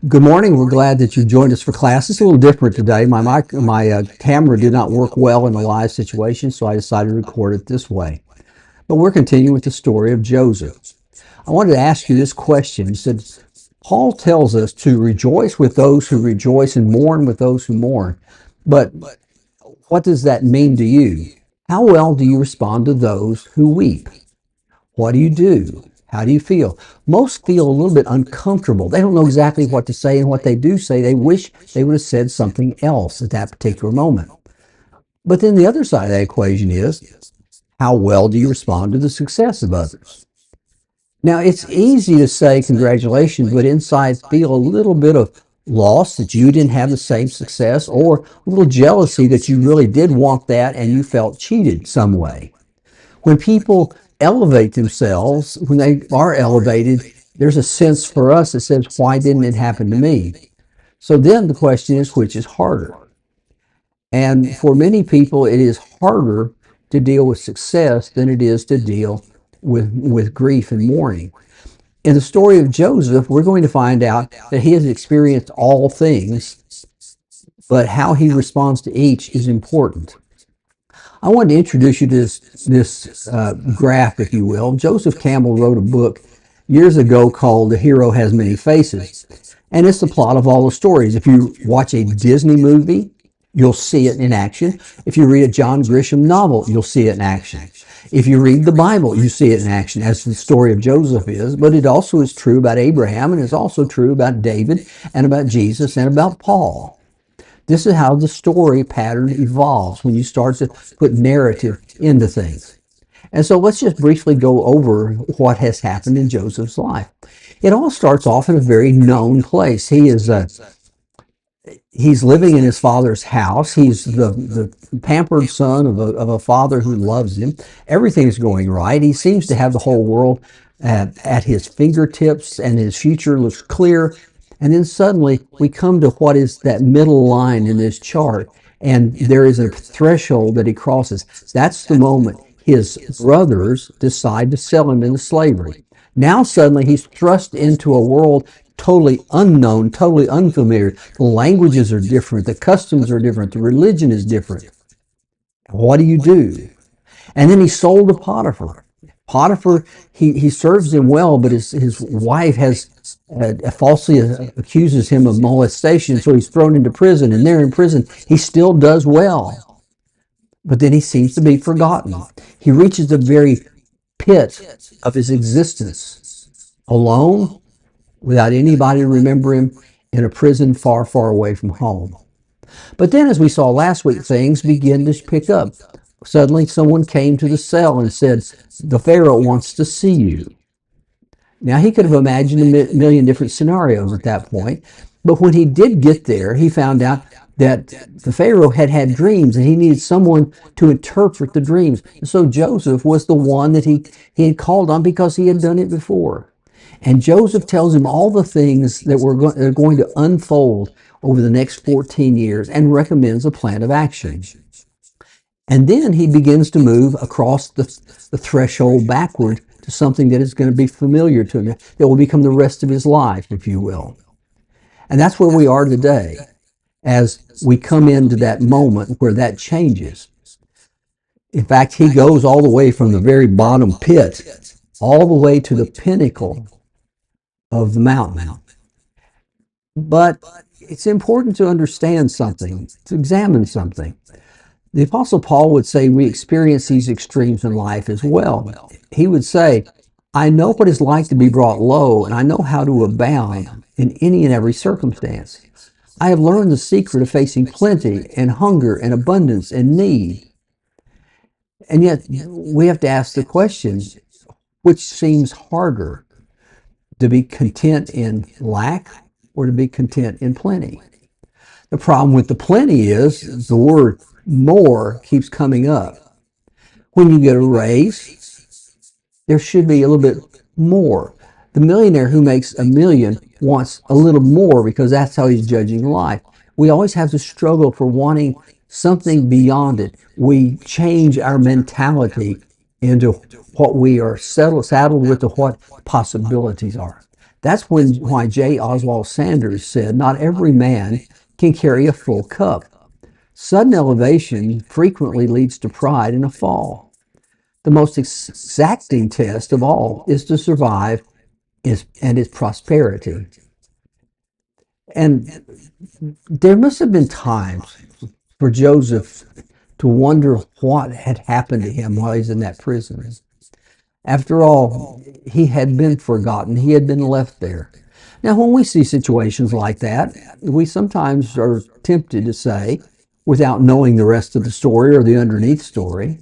Good morning. We're glad that you joined us for class. It's a little different today. My camera did not work well in the live situation, so I decided to record it this way. But we're continuing with the story of Joseph. I wanted to ask you this question. He said, Paul tells us to rejoice with those who rejoice and mourn with those who mourn. But what does that mean to you? How well do you respond to those who weep? What do you do? How do you feel? Most feel a little bit uncomfortable. They don't know exactly what to say, and what they do say, they wish they would have said something else at that particular moment. But then the other side of that equation is, how well do you respond to the success of others? Now, it's easy to say congratulations, but inside feel a little bit of loss that you didn't have the same success, or a little jealousy that you really did want that and you felt cheated some way. When people elevate themselves, when they are elevated, there's a sense for us that says, why didn't it happen to me? So then the question is, which is harder? And for many people, it is harder to deal with success than it is to deal with grief and mourning. In the story of Joseph, we're going to find out that he has experienced all things, but how he responds to each is important. I wanted to introduce you to this graph, if you will. Joseph Campbell wrote a book years ago called The Hero Has Many Faces. And it's the plot of all the stories. If you watch a Disney movie, you'll see it in action. If you read a John Grisham novel, you'll see it in action. If you read the Bible, you see it in action, as the story of Joseph is. But it also is true about Abraham, and it's also true about David, and about Jesus, and about Paul. This is how the story pattern evolves when you start to put narrative into things. And so let's just briefly go over what has happened in Joseph's life. It all starts off in a very known place. He's living in his father's house. He's the pampered son of a father who loves him. Everything's going right. He seems to have the whole world at his fingertips, and his future looks clear. And then suddenly we come to what is that middle line in this chart, and there is a threshold that he crosses. That's the moment his brothers decide to sell him into slavery. Now suddenly he's thrust into a world totally unknown, totally unfamiliar. The languages are different, the customs are different, the religion is different. What do you do? And then he's sold to Potiphar. Potiphar, he serves him well, but his wife has falsely accuses him of molestation, so he's thrown into prison. And there in prison, he still does well, but then he seems to be forgotten. He reaches the very pit of his existence, alone, without anybody to remember him, in a prison far, far away from home. But then, as we saw last week, things begin to pick up. Suddenly, someone came to the cell and said, the Pharaoh wants to see you. Now, he could have imagined a million different scenarios at that point, but when he did get there, he found out that the Pharaoh had had dreams, and he needed someone to interpret the dreams. And so Joseph was the one that he had called on, because he had done it before. And Joseph tells him all the things that are going to unfold over the next 14 years and recommends a plan of action. And then he begins to move across the threshold backward to something that is going to be familiar to him, that will become the rest of his life, if you will. And that's where we are today, as we come into that moment where that changes. In fact, he goes all the way from the very bottom pit, all the way to the pinnacle of the mountain. But it's important to understand something, to examine something. The Apostle Paul would say we experience these extremes in life as well. He would say, I know what it's like to be brought low, and I know how to abound in any and every circumstance. I have learned the secret of facing plenty and hunger and abundance and need. And yet we have to ask the question, which seems harder, to be content in lack or to be content in plenty? The problem with the plenty is the word more keeps coming up. When you get a raise, there should be a little bit more. The millionaire who makes $1 million wants a little more, because that's how he's judging life. We always have to struggle for wanting something beyond it. We change our mentality into what we are saddled with, to what possibilities are. That's why J. Oswald Sanders said, "Not every man can carry a full cup. Sudden elevation frequently leads to pride and a fall. The most exacting test of all is to survive and its prosperity." And there must have been times for Joseph to wonder what had happened to him while he's in that prison. After all, he had been forgotten. He had been left there. Now, when we see situations like that, we sometimes are tempted to say, without knowing the rest of the story or the underneath story,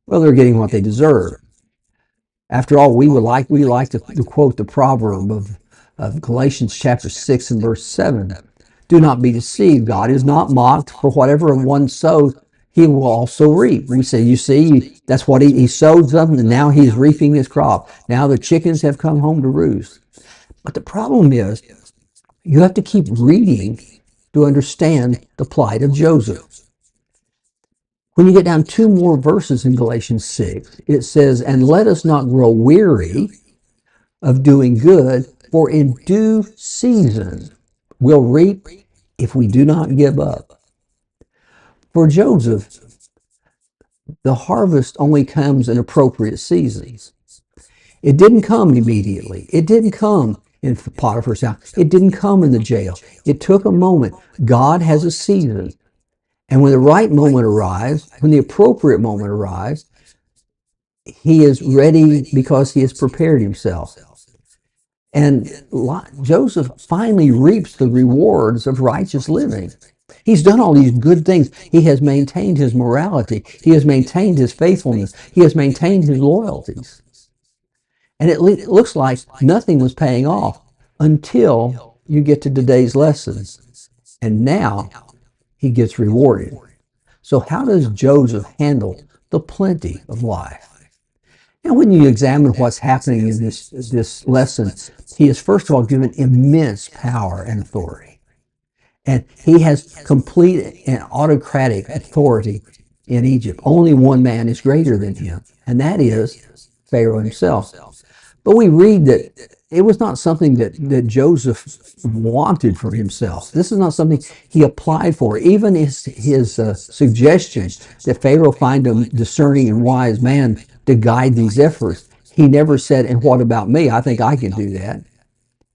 well, they're getting what they deserve. After all, we like to quote the proverb of Galatians chapter 6 and verse 7. Do not be deceived. God is not mocked, for whatever one sows, he will also reap. We say, you see, that's what he sowed something, and now he's reaping his crop. Now the chickens have come home to roost. But the problem is, you have to keep reading to understand the plight of Joseph. When you get down two more verses in Galatians 6, it says, and let us not grow weary of doing good, for in due season we'll reap if we do not give up. For Joseph, the harvest only comes in appropriate seasons. It didn't come immediately. It didn't come in Potiphar's house. It didn't come in the jail. It took a moment. God has a season. And when the right moment arrives, when the appropriate moment arrives, he is ready because he has prepared himself. And Joseph finally reaps the rewards of righteous living. He's done all these good things. He has maintained his morality. He has maintained his faithfulness. He has maintained his loyalties. And it looks like nothing was paying off until you get to today's lesson. And now he gets rewarded. So how does Joseph handle the plenty of life? Now, when you examine what's happening in this lesson, he is first of all given immense power and authority. And he has complete and autocratic authority in Egypt. Only one man is greater than him, and that is Pharaoh himself. But we read that it was not something that Joseph wanted for himself. This is not something he applied for. Even his suggestion that Pharaoh find a discerning and wise man to guide these efforts, he never said, and what about me? I think I can do that.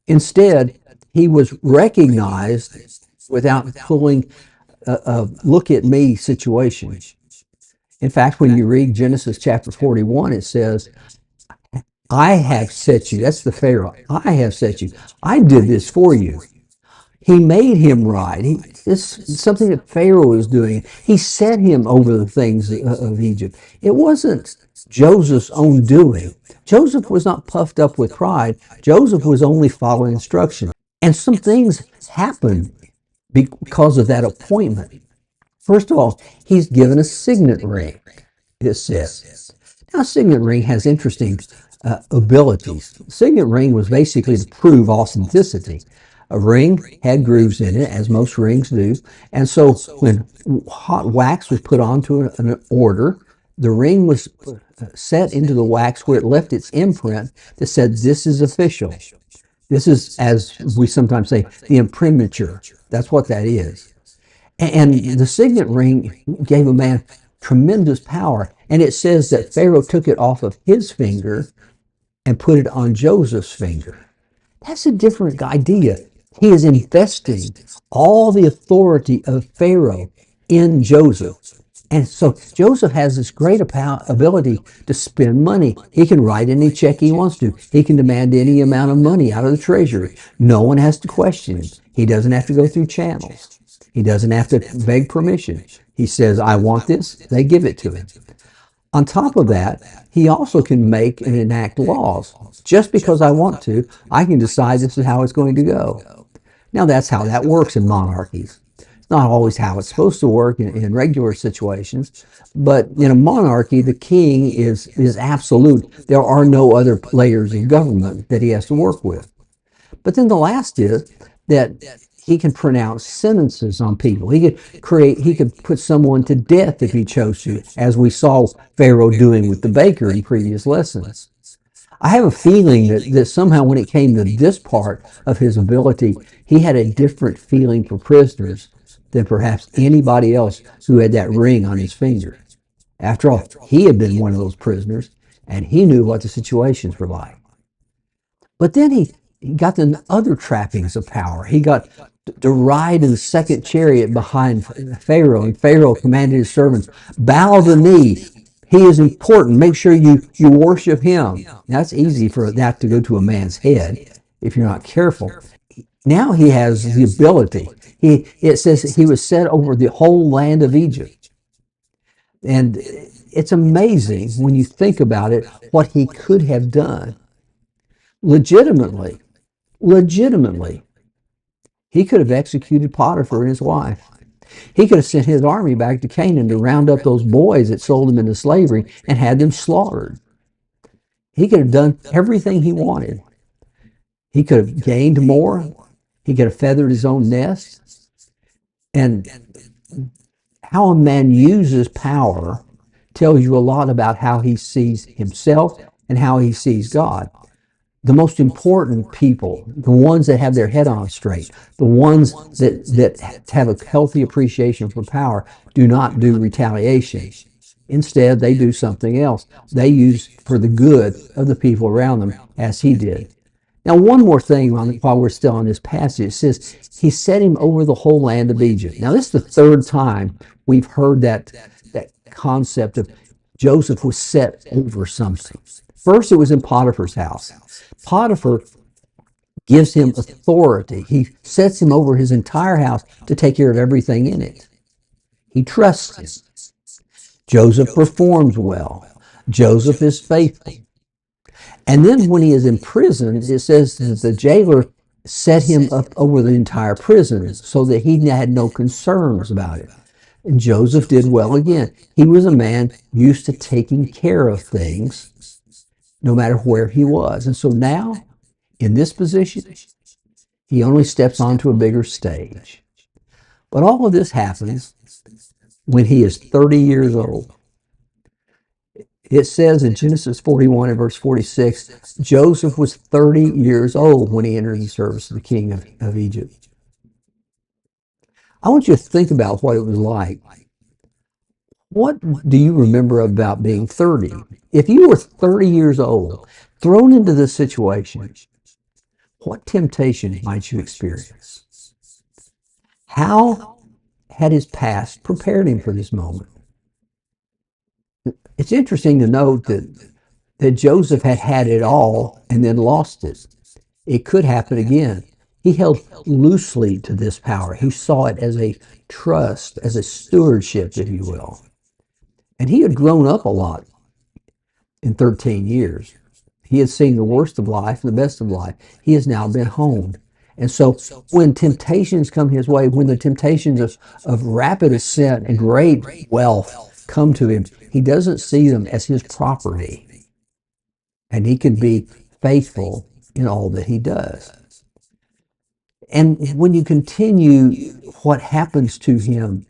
Instead, he was recognized without pulling a look at me situation. In fact, when you read Genesis chapter 41, it says, I have set you. That's the Pharaoh. I have set you. I did this for you. He made him right. It's something that Pharaoh is doing. He set him over the things of Egypt. It wasn't Joseph's own doing. Joseph was not puffed up with pride. Joseph was only following instructions. And some things happened because of that appointment. First of all, he's given a signet ring, it says. Now, a signet ring has interesting abilities. The signet ring was basically to prove authenticity. A ring had grooves in it, as most rings do, and so when hot wax was put onto an order, the ring was set into the wax where it left its imprint that said, this is official. This is, as we sometimes say, the imprimatur. That's what that is. And the signet ring gave a man tremendous power, and it says that Pharaoh took it off of his finger and put it on Joseph's finger. That's a different idea. He is investing all the authority of Pharaoh in Joseph. And so Joseph has this great ability to spend money. He can write any check he wants to. He can demand any amount of money out of the treasury. No one has to question him. He doesn't have to go through channels. He doesn't have to beg permission. He says, I want this. They give it to him. On top of that, he also can make and enact laws. Just because I want to, I can decide this is how it's going to go. Now, that's how that works in monarchies. It's not always how it's supposed to work in regular situations, but in a monarchy, the king is absolute. There are no other layers of government that he has to work with. But then the last is that he can pronounce sentences on people. He could put someone to death if he chose to, as we saw Pharaoh doing with the baker in previous lessons. I have a feeling that somehow when it came to this part of his ability, he had a different feeling for prisoners than perhaps anybody else who had that ring on his finger. After all, he had been one of those prisoners, and he knew what the situations were like. But then he got the other trappings of power. He got to ride in the second chariot behind Pharaoh, and Pharaoh commanded his servants, bow the knee. He is important. Make sure you worship him. Now, it's easy for that to go to a man's head if you're not careful. Now he has the ability. It says he was set over the whole land of Egypt. And it's amazing when you think about it, what he could have done legitimately. Legitimately. He could have executed Potiphar and his wife. He could have sent his army back to Canaan to round up those boys that sold him into slavery and had them slaughtered. He could have done everything he wanted. He could have gained more. He could have feathered his own nest. And how a man uses power tells you a lot about how he sees himself and how he sees God. The most important people, the ones that have their head on straight, the ones that have a healthy appreciation for power, do not do retaliation. Instead, they do something else. They use for the good of the people around them, as he did. Now, one more thing while we're still on this passage. It says, he set him over the whole land of Egypt. Now, this is the third time we've heard that concept of Joseph was set over something. First, it was in Potiphar's house. Potiphar gives him authority. He sets him over his entire house to take care of everything in it. He trusts him. Joseph performs well. Joseph is faithful. And then when he is in prison, it says that the jailer set him up over the entire prison so that he had no concerns about it. And Joseph did well again. He was a man used to taking care of things no matter where he was. And so now, in this position, he only steps onto a bigger stage. But all of this happens when he is 30 years old. It says in Genesis 41 and verse 46, Joseph was 30 years old when he entered the service of the king of Egypt. I want you to think about what it was like. What do you remember about being 30? If you were 30 years old, thrown into this situation, what temptation might you experience? How had his past prepared him for this moment? It's interesting to note that Joseph had had it all and then lost it. It could happen again. He held loosely to this power. He saw it as a trust, as a stewardship, if you will. And he had grown up a lot in 13 years. He had seen the worst of life and the best of life. He has now been honed. And so when temptations come his way, when the temptations of rapid ascent and great wealth come to him, he doesn't see them as his property. And he can be faithful in all that he does. And when you continue what happens to him,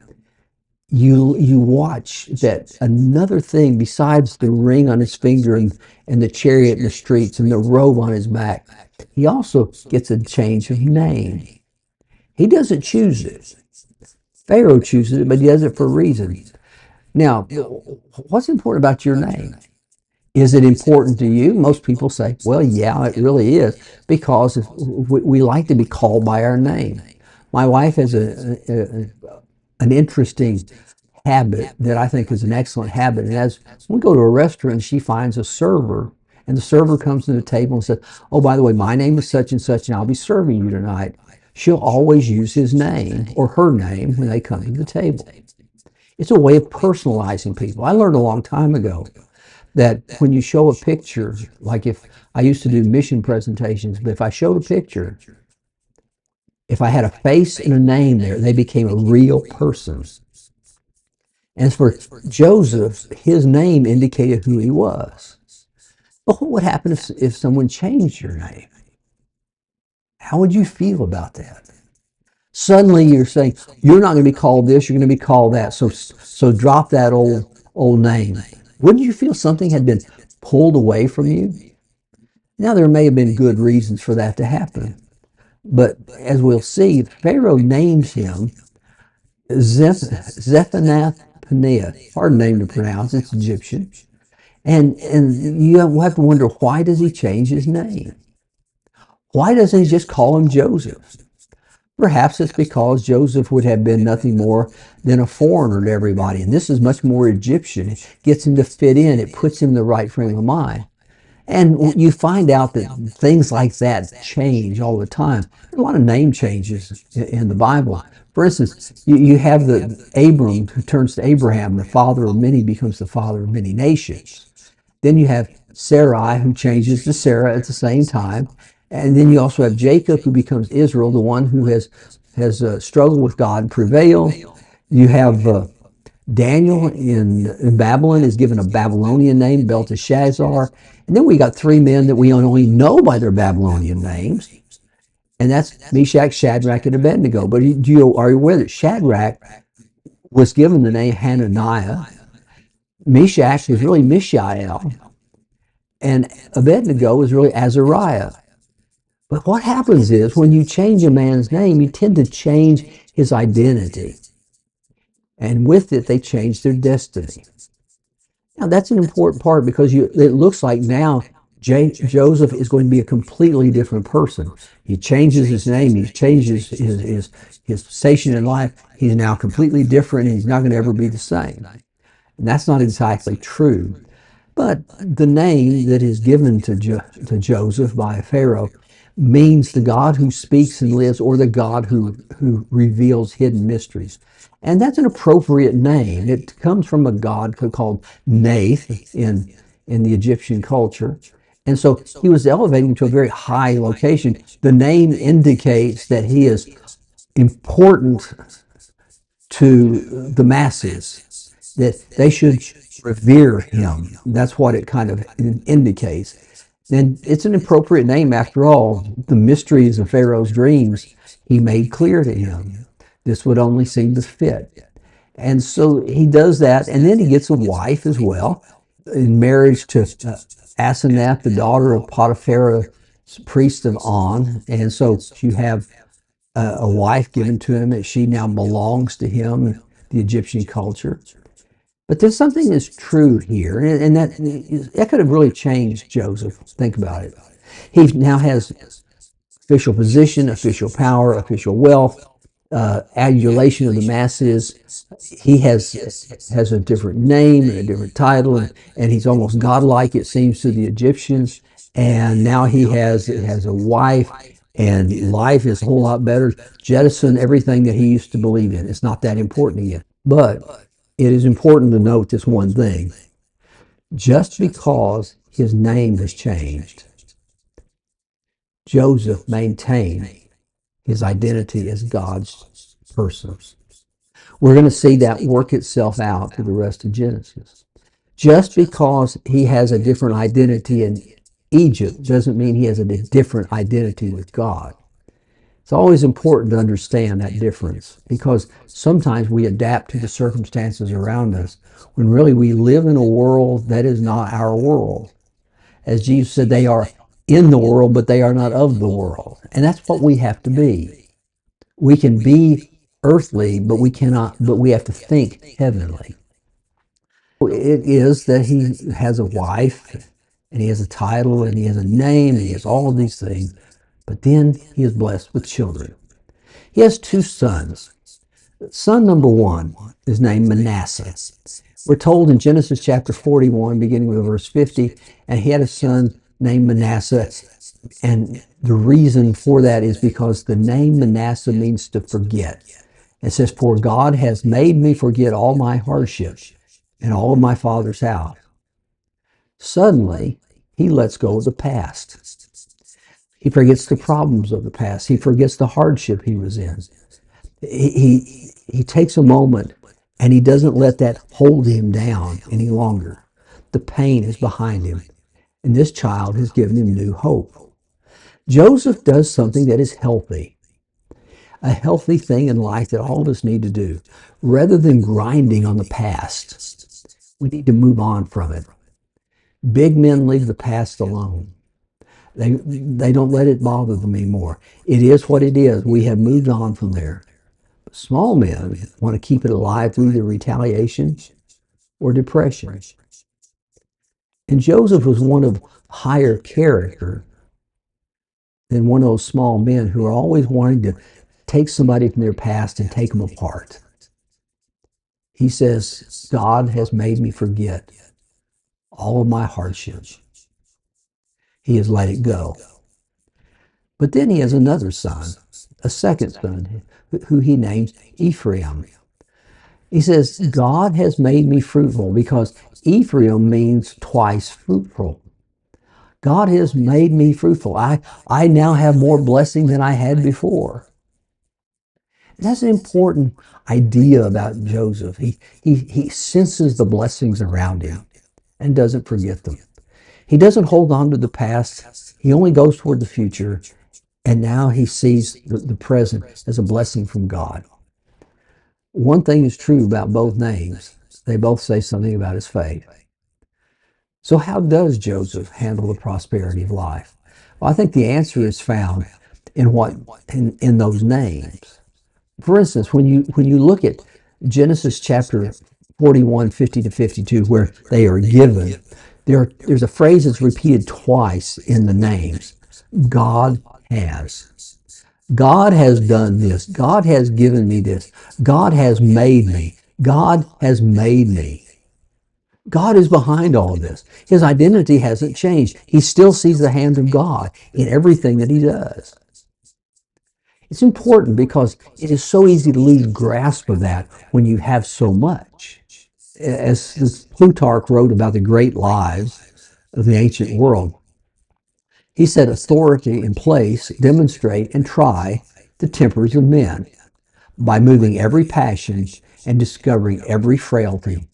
you watch that another thing besides the ring on his finger and the chariot in the streets and the robe on his back, he also gets a change of name. He doesn't choose it. Pharaoh chooses it, but he does it for a reason. Now, what's important about your name? Is it important to you? Most people say, well, yeah, it really is, because we like to be called by our name. My wife has an interesting habit that I think is an excellent habit. And as we go to a restaurant, she finds a server, and the server comes to the table and says, oh, by the way, my name is such and such, and I'll be serving you tonight. She'll always use his name or her name when they come to the table. It's a way of personalizing people. I learned a long time ago that when you show a picture, like if I used to do mission presentations, but if I showed a picture, if I had a face and a name there, they became a real person. As for Joseph, his name indicated who he was. But what would happen if someone changed your name? How would you feel about that? Suddenly you're saying, you're not going to be called this, you're going to be called that, so drop that old name. Wouldn't you feel something had been pulled away from you? Now, there may have been good reasons for that to happen, but as we'll see, Pharaoh names him Zephanath Paneah. Hard name to pronounce, it's Egyptian. And you have to wonder, why does he change his name? Why doesn't he just call him Joseph? Perhaps it's because Joseph would have been nothing more than a foreigner to everybody. And this is much more Egyptian. It gets him to fit in. It puts him in the right frame of mind. And you find out that things like that change all the time. There's a lot of name changes in the Bible. For instance, you have the Abram who turns to Abraham, the father of many becomes the father of many nations. Then you have Sarai who changes to Sarah at the same time. And then you also have Jacob who becomes Israel, the one who has struggled with God and prevailed. You have Daniel in Babylon is given a Babylonian name, Belteshazzar. And then we got three men that we only know by their Babylonian names. And that's Meshach, Shadrach, and Abednego. But are you aware that Shadrach was given the name Hananiah? Meshach is really Mishael. And Abednego is really Azariah. But what happens is when you change a man's name, you tend to change his identity. And with it, they change their destiny. Now, that's an important part because it looks like now Joseph is going to be a completely different person. He changes his name. He changes his station in life. He's now completely different, and he's not going to ever be the same. And that's not exactly true. But the name that is given to Joseph by Pharaoh means the God who speaks and lives, or the God who reveals hidden mysteries. And that's an appropriate name. It comes from a god called Nath in the Egyptian culture. And so he was elevating to a very high location. The name indicates that he is important to the masses, that they should revere him. That's what it kind of indicates. And it's an appropriate name after all. The mysteries of Pharaoh's dreams he made clear to him. This would only seem to fit. And so he does that, and then he gets a wife as well, in marriage to Asenath, the daughter of Potiphar, priest of On. And so you have a wife given to him, and she now belongs to him, the Egyptian culture. But there's something that's true here, and that could have really changed Joseph. Think about it. He now has official position, official power, official wealth, adulation of the masses. He has a different name and a different title, and he's almost godlike, it seems, to the Egyptians. And now he has a wife, and life is a whole lot better. Jettison everything that he used to believe in. It's not that important again. But it is important to note this one thing. Just because his name has changed, Joseph maintained his identity as God's person. We're going to see that work itself out through the rest of Genesis. Just because he has a different identity in Egypt doesn't mean he has a different identity with God. It's always important to understand that difference, because sometimes we adapt to the circumstances around us when really we live in a world that is not our world. As Jesus said, they are in the world, but they are not of the world. And that's what we have to be. We can be earthly, but we have to think heavenly. It is that he has a wife, and he has a title, and he has a name, and he has all of these things. But then he is blessed with children. He has two sons. Son number one is named Manasseh. We're told in Genesis chapter 41, beginning with verse 50, and he had a son named Manasseh. And the reason for that is because the name Manasseh means to forget. It says, "For God has made me forget all my hardship and all of my father's house." Suddenly, he lets go of the past. He forgets the problems of the past. He forgets the hardship he was in. He takes a moment, and he doesn't let that hold him down any longer. The pain is behind him, and this child has given him new hope. Joseph does something that is healthy, a healthy thing in life that all of us need to do. Rather than grinding on the past, we need to move on from it. Big men leave the past alone. They don't let it bother them anymore. It is what it is. We have moved on from there. Small men want to keep it alive through either retaliation or depression. And Joseph was one of higher character than one of those small men who are always wanting to take somebody from their past and take them apart. He says, God has made me forget all of my hardships. He has let it go. But then he has another son, a second son, who he names Ephraim. He says, God has made me fruitful, because Ephraim means twice fruitful. God has made me fruitful. I now have more blessing than I had before. That's an important idea about Joseph. He senses the blessings around him and doesn't forget them. He doesn't hold on to the past. He only goes toward the future. And now he sees the present as a blessing from God. One thing is true about both names. They both say something about his faith. So how does Joseph handle the prosperity of life? Well, I think the answer is found in those names. For instance, when you look at Genesis chapter 41, 50 to 52, where they are given, there's a phrase that's repeated twice in the names. God has. God has done this. God has given me this. God has made me. God has made me. God is behind all of this. His identity hasn't changed. He still sees the hand of God in everything that he does. It's important because it is so easy to lose grasp of that when you have so much. As Plutarch wrote about the great lives of the ancient world, he said authority in place demonstrate and try the tempers of men by moving every passion and discovering every frailty.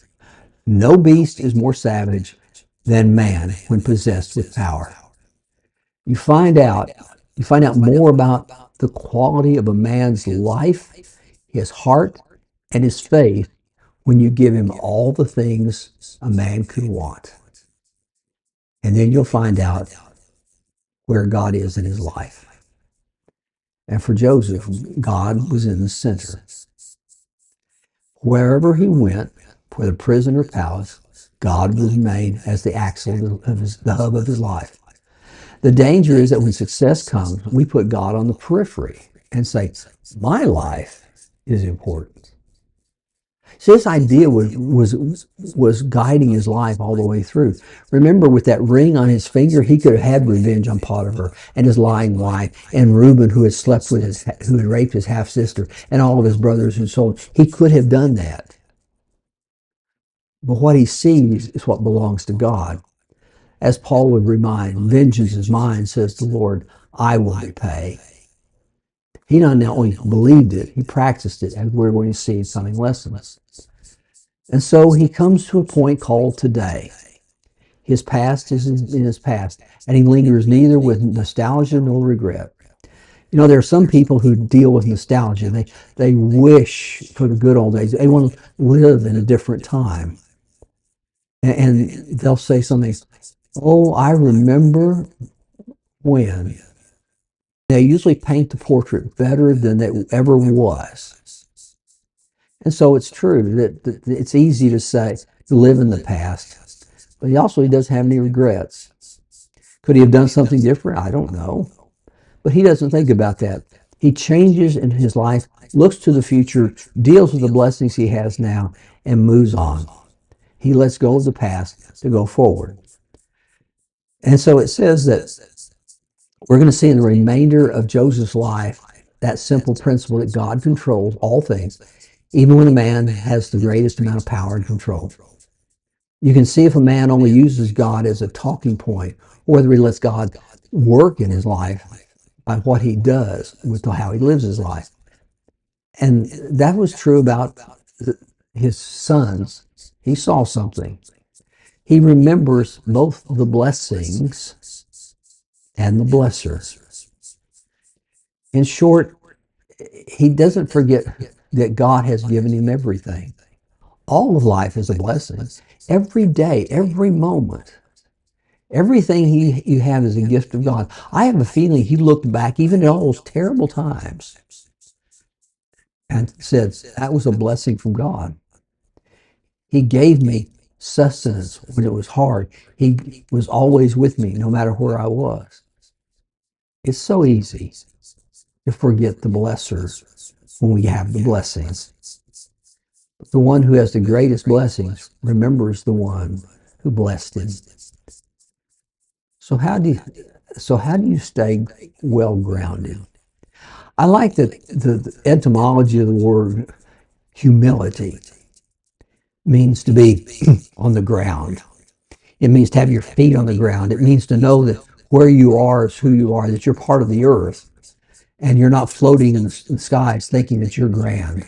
No beast is more savage than man when possessed with power. You find out more about the quality of a man's life, his heart, and his faith when you give him all the things a man could want. And then you'll find out where God is in his life. And for Joseph, God was in the center. Wherever he went, whether prison or palace, God was made as the axle of the hub of his life. The danger is that when success comes, we put God on the periphery and say, my life is important. So this idea was guiding his life all the way through. Remember, with that ring on his finger, he could have had revenge on Potiphar and his lying wife, and Reuben, who had who had raped his half sister, and all of his brothers and so on. He could have done that. But what he sees is what belongs to God. As Paul would remind, vengeance is mine, says the Lord, I will repay. He not only believed it, he practiced it, as we're going to see in coming lessons. And so he comes to a point called today. His past is in his past, and he lingers neither with nostalgia nor regret. You know, there are some people who deal with nostalgia. They wish for the good old days. They want to live in a different time. And they'll say something, oh, I remember when. They usually paint the portrait better than it ever was. And so it's true that it's easy to say, to live in the past, but he doesn't have any regrets. Could he have done something different? I don't know. But he doesn't think about that. He changes in his life, looks to the future, deals with the blessings he has now, and moves on. He lets go of the past to go forward. And so it says that we're going to see in the remainder of Joseph's life that simple principle that God controls all things, even when a man has the greatest amount of power and control. You can see if a man only uses God as a talking point, or whether he lets God work in his life by what he does with how he lives his life. And that was true about his sons. He saw something. He remembers both the blessings and the blesser. In short, he doesn't forget that God has given him everything. All of life is a blessing. Every day, every moment. Everything you have is a gift of God. I have a feeling he looked back even at all those terrible times and said, that was a blessing from God. He gave me sustenance when it was hard. He was always with me no matter where I was. It's so easy to forget the blesser when we have the blessings. The one who has the greatest blessings remembers the one who blessed him. So how do you stay well grounded? I like the etymology of the word humility. Means to be on the ground. It means to have your feet on the ground. It means to know that where you are is who you are, that you're part of the earth, and you're not floating in the skies thinking that you're grand.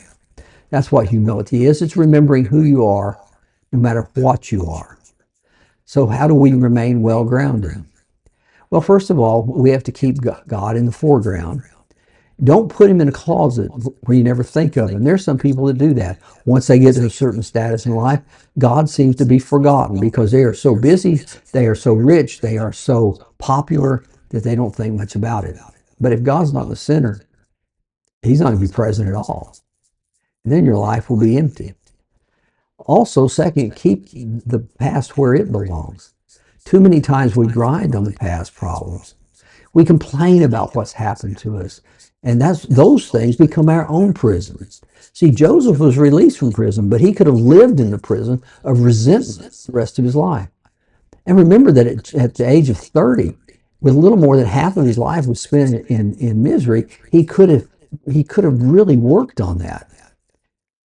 That's what humility is. It's remembering who you are, no matter what you are. So how do we remain well grounded? Well, first of all, we have to keep God in the foreground. Don't put him in a closet where you never think of him. There's some people that do that. Once they get to a certain status in life, God seems to be forgotten because they are so busy, they are so rich, they are so popular that they don't think much about it. But if God's not in the center, he's not going to be present at all. And then your life will be empty. Also, second, keep the past where it belongs. Too many times we grind on the past problems. We complain about what's happened to us. And those things become our own prisons. See, Joseph was released from prison, but he could have lived in the prison of resentment the rest of his life. And remember that at the age of 30, with a little more than half of his life was spent in misery, he could have really worked on that.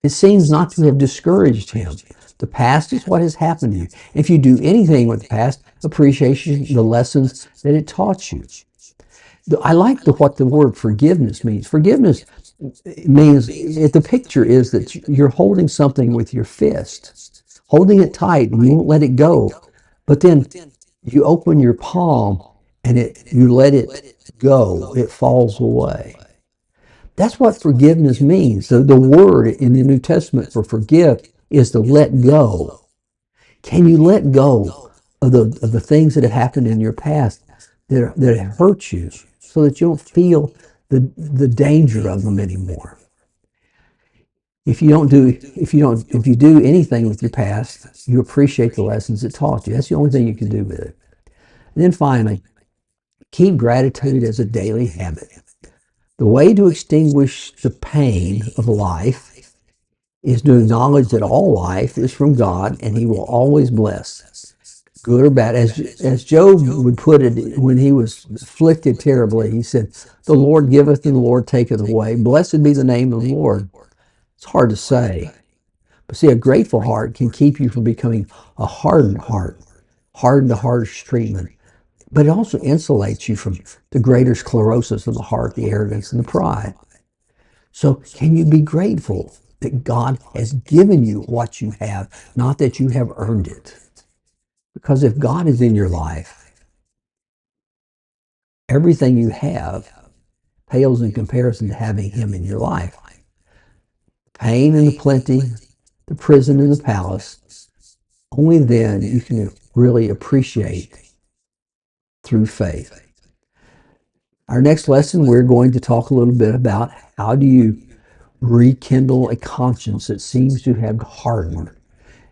It seems not to have discouraged him. The past is what has happened to you. If you do anything with the past, appreciate the lessons that it taught you. I like what the word forgiveness means. Forgiveness means, the picture is that you're holding something with your fist, holding it tight and you won't let it go. But then you open your palm and you let it go. It falls away. That's what forgiveness means. The word in the New Testament for forgive is to let go. Can you let go of the things that have happened in your past that have hurt you, so that you don't feel the danger of them anymore? If you do anything with your past, you appreciate the lessons it taught you. That's the only thing you can do with it. And then finally, keep gratitude as a daily habit. The way to extinguish the pain of life is to acknowledge that all life is from God and he will always bless, good or bad. As Job would put it when he was afflicted terribly, he said, the Lord giveth and the Lord taketh away. Blessed be the name of the Lord. It's hard to say. But see, a grateful heart can keep you from becoming a hardened heart, hardened to harsh treatment. But it also insulates you from the greater sclerosis of the heart, the arrogance and the pride. So can you be grateful that God has given you what you have, not that you have earned it? Because if God is in your life, everything you have pales in comparison to having him in your life. Pain and the plenty, the prison and the palace, only then you can really appreciate through faith. Our next lesson, we're going to talk a little bit about how do you rekindle a conscience that seems to have hardened,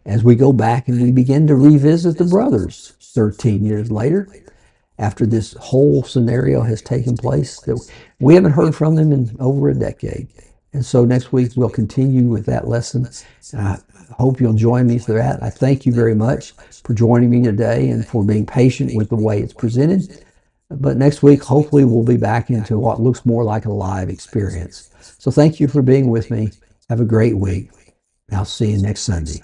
as we go back and we begin to revisit the brothers 13 years later, after this whole scenario has taken place. That we haven't heard from them in over a decade. And so next week we'll continue with that lesson. I hope you'll join me for that. I thank you very much for joining me today and for being patient with the way it's presented. But next week, hopefully, we'll be back into what looks more like a live experience. So thank you for being with me. Have a great week. I'll see you next Sunday.